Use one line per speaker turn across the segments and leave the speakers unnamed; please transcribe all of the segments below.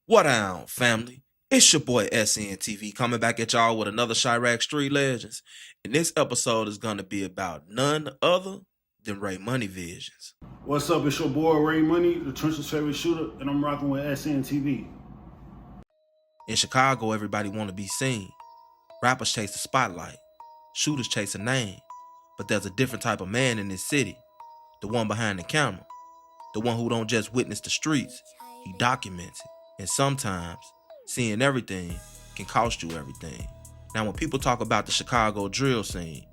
What down, family? It's your boy SNTV coming back at y'all with another Chiraq Street Legends. And this episode is going to be about none other than Rayy Money Visions.
What's up? It's your boy Rayy Money, the trench's favorite shooter, and I'm rocking with SNTV.
In Chicago, everybody want to be seen. Rappers chase the spotlight. Shooters chase a name. But there's a different type of man in this city. The one behind the camera. The one who don't just witness the streets. He documents it. And sometimes, seeing everything can cost you everything. Now, when people talk about the Chicago drill scene,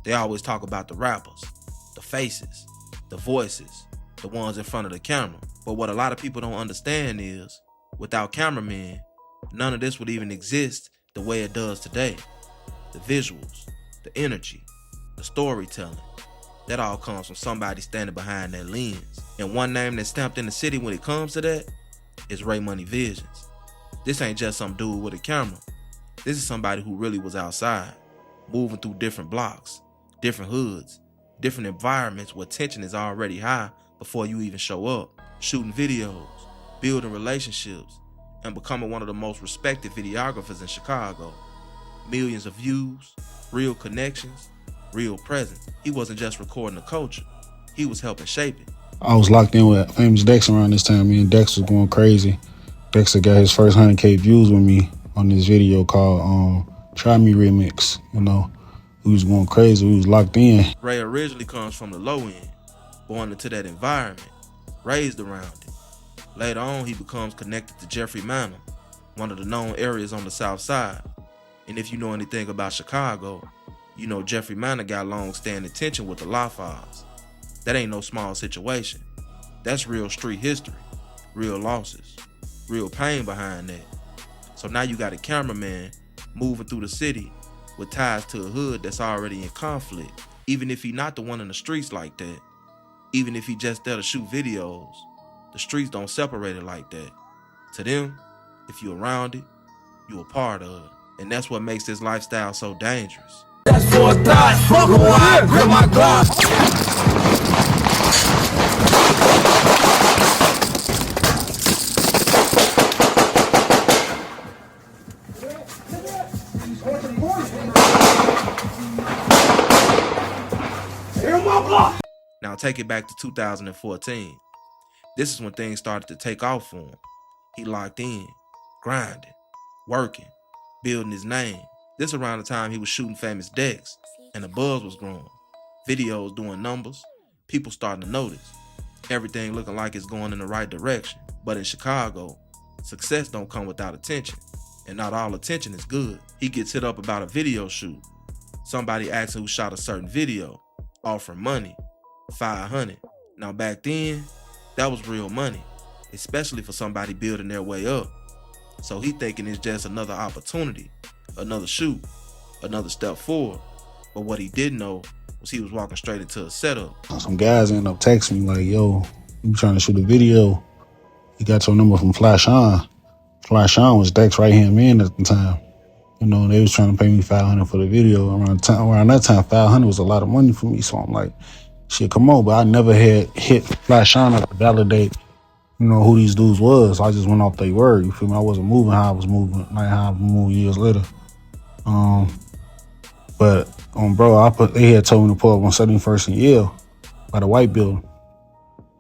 they always talk about the rappers, the faces, the voices, the ones in front of the camera. But what a lot of people don't understand is, without cameramen, none of this would even exist the way it does today. The visuals, the energy, the storytelling, that all comes from somebody standing behind that lens. And one name that's stamped in the city when it comes to that is Rayy Money Visions. This ain't just some dude with a camera. This is somebody who really was outside, moving through different blocks, different hoods, different environments where tension is already high before you even show up, shooting videos, building relationships, and becoming one of the most respected videographers in Chicago. Millions of views, real connections, real presence. He wasn't just recording the culture, he was helping shape it.
I was locked in with Famous Dex around this time. Me and Dex was going crazy. Dexter got his first 100K views with me on this video called Try Me Remix. You know, we was going crazy. We was locked in.
Rayy originally comes from the low end, born into that environment, raised around it. Later on, he becomes connected to Jeffrey Manor, one of the known areas on the south side. And if you know anything about Chicago, you know Jeffrey Manor got long-standing tension with the Lafas. That ain't no small situation. That's real street history, real losses, real pain behind that. So now you got a cameraman moving through the city with ties to a hood that's already in conflict. Even if he not the one in the streets like that, even if he just there to shoot videos, the streets don't separate it like that. To them, if you around it, you a part of it. And that's what makes this lifestyle so dangerous.
That's for a thought, fuck a wide, grip my Glock.
Now take it back to 2014. This is when things started to take off for him. He locked in, grinding, working, building his name. This around the time he was shooting Famous Dex, and the buzz was growing. Videos doing numbers, people starting to notice. Everything looking like it's going in the right direction. But in Chicago, success don't come without attention, and not all attention is good. He gets hit up about a video shoot. Somebody asks who shot a certain video, offering money, $500. Now back then, that was real money, especially for somebody building their way up. So he thinking it's just another opportunity, another shoot, another step forward. But what he didn't know was he was walking straight into a setup.
Some guys ended up texting me like, yo, I'm trying to shoot a video. You got your number from Fly Sean. Fly Sean was Dex's right-hand man at the time. You know, they was trying to pay me $500 for the video. Around that time, $500 was a lot of money for me. So I'm like, shit, come on. But I never had hit Fly Sean up to validate, you know, who these dudes was. I just went off their word. You feel me? I wasn't moving how I was moving, like how I moved years later. But bro, they had told me to pull up on 71st and Yale by the white building.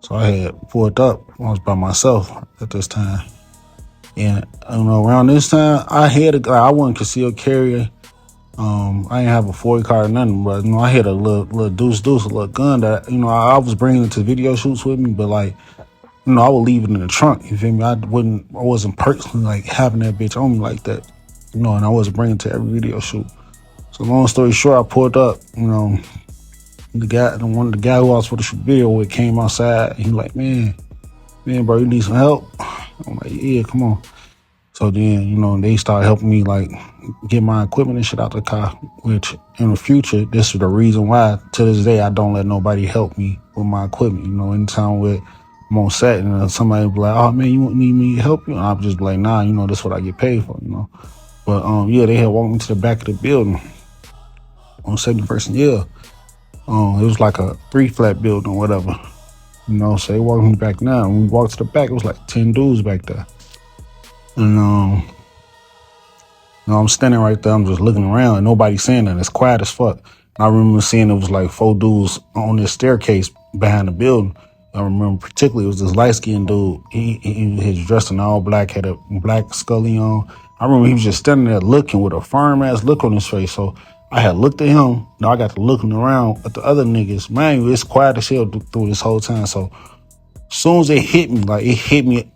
So I had pulled up. I was by myself at this time. And you know, around this time, I wasn't concealed carry. I didn't have a 40 card or nothing, but you know, I had a little deuce, a little gun that, you know, I was bringing it to video shoots with me, but like, you know, I would leave it in the trunk. You feel me? I wasn't personally like having that bitch on me like that, you know, and I wasn't bringing it to every video shoot. So long story short, I pulled up, you know, one of the guy who I was supposed to shoot video with came outside and he like, man, bro, you need some help? I'm like, yeah, come on. So then, you know, they started helping me like get my equipment and shit out the car, which in the future, this is the reason why to this day, I don't let nobody help me with my equipment. You know, anytime I'm on set and somebody be like, oh man, you need me to help you? And I'll just be like, nah, you know, that's what I get paid for, you know. But yeah, they had walked me to the back of the building on 71st and Yale. It was like a 3-flat building or whatever. You know, so they walked me back now. When we walked to the back, it was like 10 dudes back there. And I'm standing right there. I'm just looking around, and nobody's saying that. It's quiet as fuck. And I remember seeing it was like 4 dudes on this staircase behind the building. I remember particularly it was this light-skinned dude. He was dressed in all black, had a black scully on. I remember he was just standing there looking with a firm-ass look on his face. So I had looked at him. Now I got to looking around at the other niggas. Man, it's quiet as hell through this whole time. So as soon as it hit me, like it hit me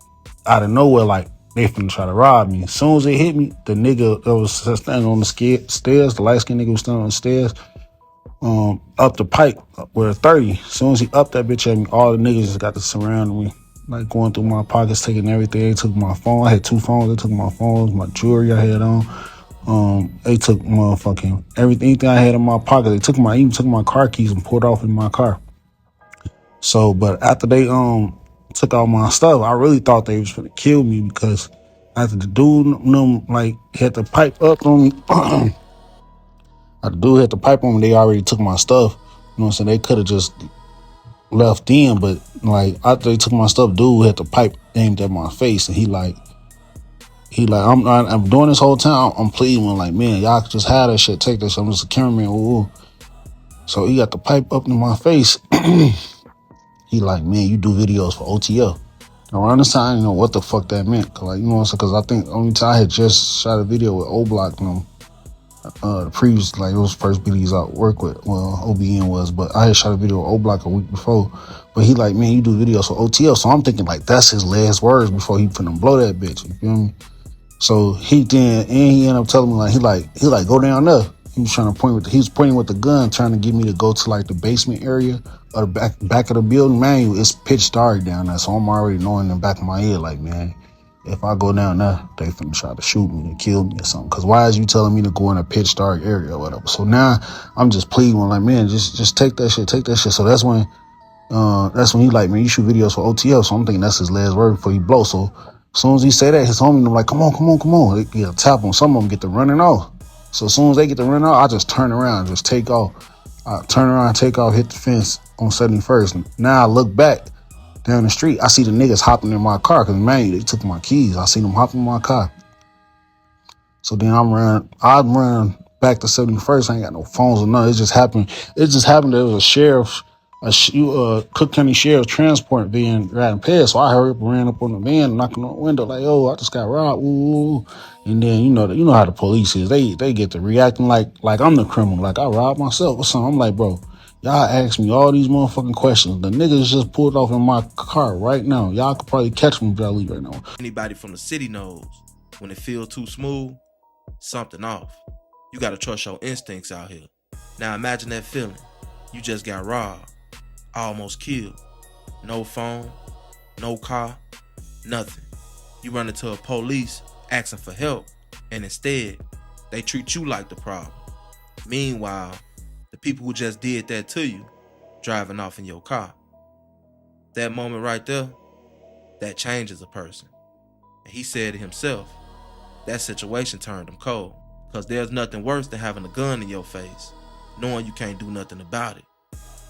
out of nowhere, like they finna try to rob me. As soon as it hit me, the nigga that was standing on the stairs, the light skinned nigga was standing on the stairs, up the pipe with a 30. As soon as he upped that bitch at me, all the niggas just got to surround me, like going through my pockets, taking everything. They took my phone. I had 2 phones. They took my phones, my jewelry I had on. They took motherfucking everything I had in my pocket. They even took my car keys and pulled off in my car. So, but after they took all my stuff, I really thought they was gonna kill me because after the dude like had the pipe up on me, after the dude had the pipe on me, they already took my stuff. You know what I'm saying? They could have just left in, but like after they took my stuff, dude had the pipe aimed at my face, and he like I'm doing this whole time. I'm pleading with like, man, y'all could just have that shit, take that shit. I'm just a cameraman. Ooh. So he got the pipe up in my face. He like, man, you do videos for OTL. Around this time, I didn't know what the fuck that meant. Cause like, you know what I'm saying? Cause I think only time I had just shot a video with O-Block, you know, the previous, like those first videos I work with, well, OBN was, but I had shot a video with O-Block a week before. But he like, man, you do videos for OTL. So I'm thinking like, that's his last words before he finna blow that bitch. You feel me? So he ended up telling me like, he like, go down there. He was trying to he was pointing with the gun, trying to get me to go to like the basement area or the back of the building. Man, it's pitch dark down there. So I'm already knowing in the back of my head, like, man, if I go down there, they finna try to shoot me and kill me or something. Cause why is you telling me to go in a pitch dark area or whatever? So now I'm just pleading, like, man, just take that shit. So that's when he like, man, you shoot videos for OTL. So I'm thinking that's his last word before he blow. So as soon as he say that, his homie, I'm like, come on. They get a tap on. Some of them get to running off. So as soon as they get to running off, I just turn around, just take off. I turn around, take off, hit the fence on 71st. Now I look back down the street. I see the niggas hopping in my car because, man, they took my keys. I seen them hopping in my car. So then I ran back to 71st. I ain't got no phones or nothing. It just happened there was a sheriff, Cook County Sheriff transport van riding past. So I hurried up and ran up on the van, knocking on the window like, "Oh, I just got robbed." Ooh. And then you know how the police is. They get to reacting like I'm the criminal, like I robbed myself or something. I'm like, bro, y'all ask me all these motherfucking questions. The niggas just pulled off in my car right now. Y'all could probably catch me if I leave right now.
Anybody from the city knows when it feels too smooth, something off. You gotta trust your instincts out here. Now imagine that feeling. You just got robbed, almost killed. No phone, no car, nothing. You run into a police asking for help, and instead, they treat you like the problem. Meanwhile, the people who just did that to you, driving off in your car. That moment right there, that changes a person. And he said it himself, that situation turned him cold. Because there's nothing worse than having a gun in your face, knowing you can't do nothing about it.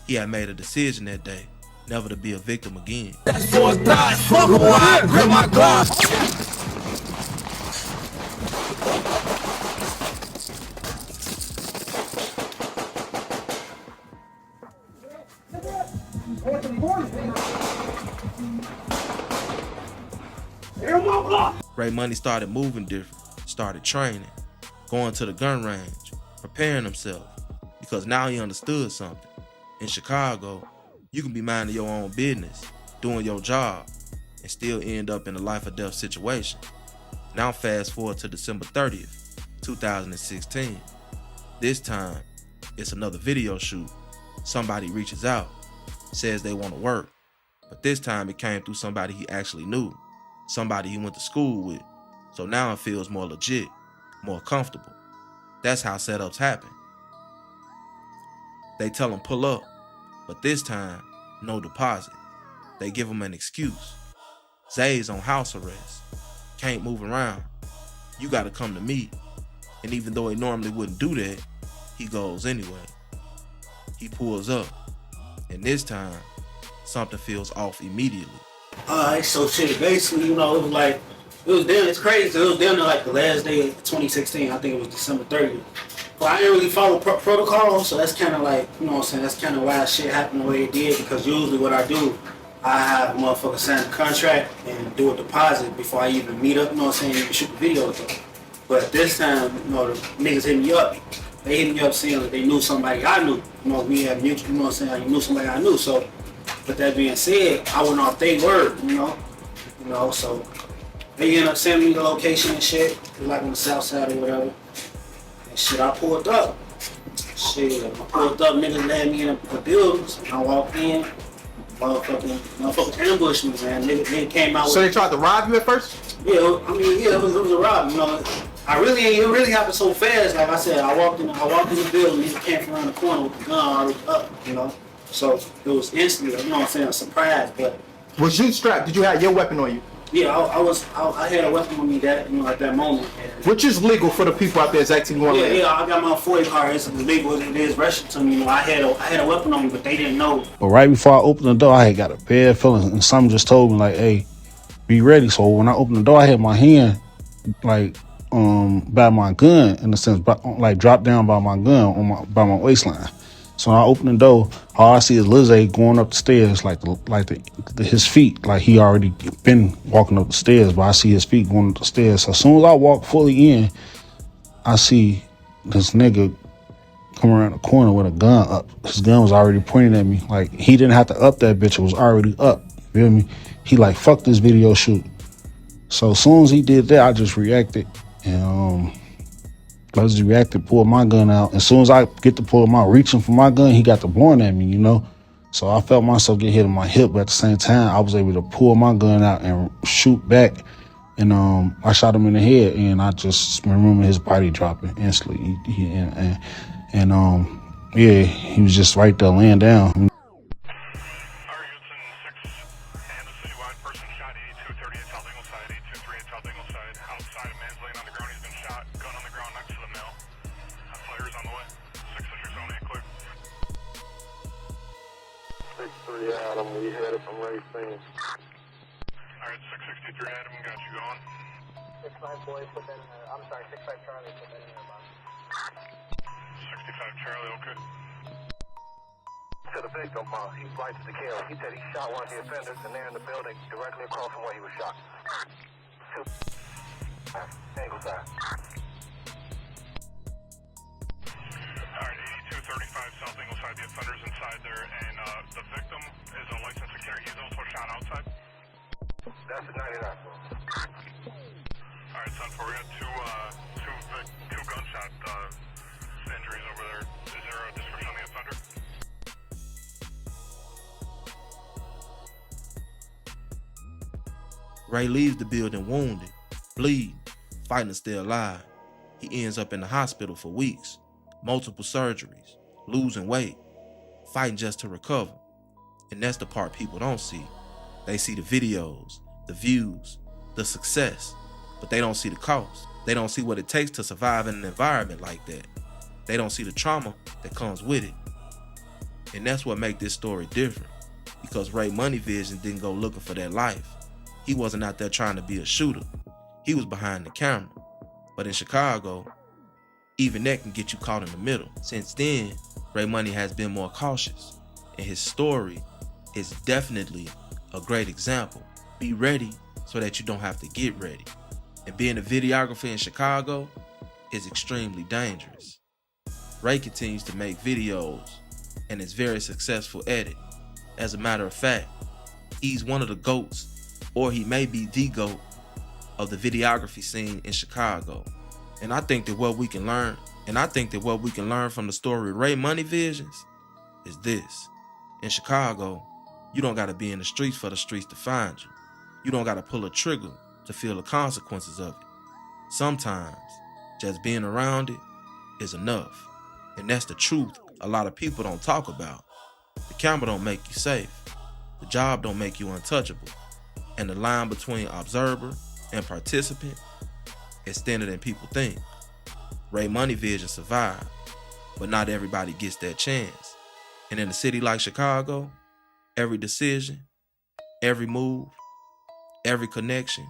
He had made a decision that day, never to be a victim again.
That's for a thought. Fuck who I grip my gun.
Rayy Money started moving different, started training, going to the gun range, preparing himself, because now he understood something. In Chicago, you can be minding your own business, doing your job, and still end up in a life or death situation. Now fast forward to December 30th, 2016. This time, it's another video shoot. Somebody reaches out, says they want to work, but this time it came through somebody he actually knew, somebody he went to school with. So now it feels more legit, more comfortable. That's how setups happen. They tell him pull up, but this time, no deposit. They give him an excuse. Zay's on house arrest, can't move around. You gotta come to me. And even though he normally wouldn't do that, he goes anyway. He pulls up, and this time, something feels off immediately.
Alright, so shit, basically, it was like
It was damn. It's crazy. It was down to like the last day of 2016. I think it was December 30th. But I didn't really follow protocol, so that's kind of like, you know what I'm saying. That's kind of why shit happened the way it did. Because usually what I do, I have a motherfucker sign a contract and do a deposit before I even meet up. You know what I'm saying? Even shoot the video with them. But this time, you know, the niggas hit me up. They hit me up saying that they knew somebody I knew. You know, we had mutual. You know what I'm saying? Like, knew somebody I knew. So, with that being said, I went off their word. You know, so. They ended up sending me the location and shit. It was like on the south side or whatever. And shit, I pulled up. Niggas led me in the buildings. I walked in. Motherfucking ambushed me, man. Nigga came out.
So they tried to rob you at first?
Yeah, I mean, yeah, it was a rob. You know, it really happened so fast. Like I said, I walked in the building. Nigga came from around the corner with the gun already up. You know, so it was instantly, you know what I'm saying, a surprise. But
was you strapped? Did you have your weapon on you?
Yeah, I had a weapon on me at that moment.
Which is legal for the people out there that's actually want to live.
Yeah, I got my FOIA card. It's legal. It is registered to me. You know, I had a weapon on me, but they didn't know.
But right before I opened the door, I had got a bad feeling, and something just told me like, "Hey, be ready." So when I opened the door, I had my hand like by my gun, in a sense, like dropped down by my gun on by my waistline. So when I opened the door, all I see is Lizzie going up the stairs, his feet, like he already been walking up the stairs, but I see his feet going up the stairs. So as soon as I walk fully in, I see this nigga come around the corner with a gun up. His gun was already pointing at me. Like, he didn't have to up that bitch. It was already up. You feel me? He like, fuck this video shoot. So as soon as he did that, I just reacted. And pulled my gun out. As soon as I get to reaching for my gun, he got the blowing at me, you know? So I felt myself get hit in my hip, but at the same time, I was able to pull my gun out and shoot back. And I shot him in the head, and I just remember his body dropping instantly. Yeah, he was just right there laying down.
Adam, we headed from Rayy Money.
Alright, 663 Adam, got you going.
6-5 boy, put that in there. I'm sorry, 6-5 Charlie, put that in there, boss.
65 Charlie, okay.
To the victim, he bites the kill. He said he shot one of the offenders, and they're in the building directly across from where he was shot. Angle side.
Alright, 8235 South Ingleside, the offender's inside there, and the victim is a licensed to carry. He's also shot outside.
That's a 99.
Alright, son, we got two gunshot injuries over there. Is there a description on the offender?
Ray leaves the building wounded, bleeding, fighting to stay alive. He ends up in the hospital for weeks, multiple surgeries, losing weight, fighting just to recover. And that's the part people don't see. They see the videos, the views, the success, but they don't see the cost. They don't see what it takes to survive in an environment like that. They don't see the trauma that comes with it. And that's what makes this story different, because Rayy Money Visions didn't go looking for that life. He wasn't out there trying to be a shooter. He was behind the camera. But in Chicago, even that can get you caught in the middle. Since then, Rayy Money has been more cautious, and his story is definitely a great example. Be ready so that you don't have to get ready. And being a videographer in Chicago is extremely dangerous. Ray continues to make videos and is very successful at it. As a matter of fact, he's one of the GOATs, or he may be the GOAT of the videography scene in Chicago. And I think that what we can learn from the story Rayy Money Visions is this. In Chicago, you don't gotta be in the streets for the streets to find you. You don't gotta pull a trigger to feel the consequences of it. Sometimes, just being around it is enough. And that's the truth a lot of people don't talk about. The camera don't make you safe. The job don't make you untouchable. And the line between observer and participant is thinner than people think. Rayy Money Visions survived, but not everybody gets that chance. And in a city like Chicago, every decision, every move, every connection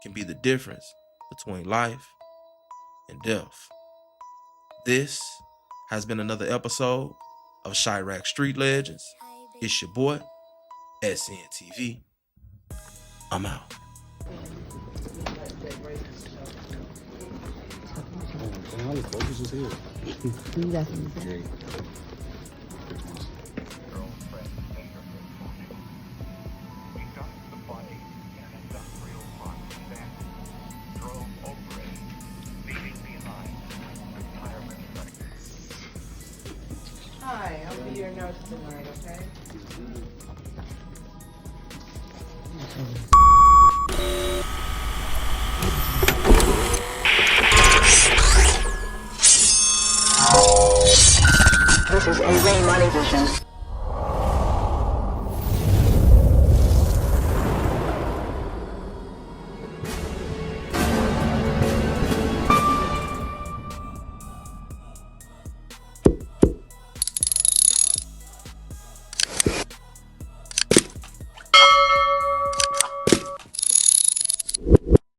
can be the difference between life and death. This has been another episode of Chiraq Street Legends. It's your boy, SNTV. I'm out.
Hi, I'll be your nurse tonight, okay?
This is a Rayy Money Visions.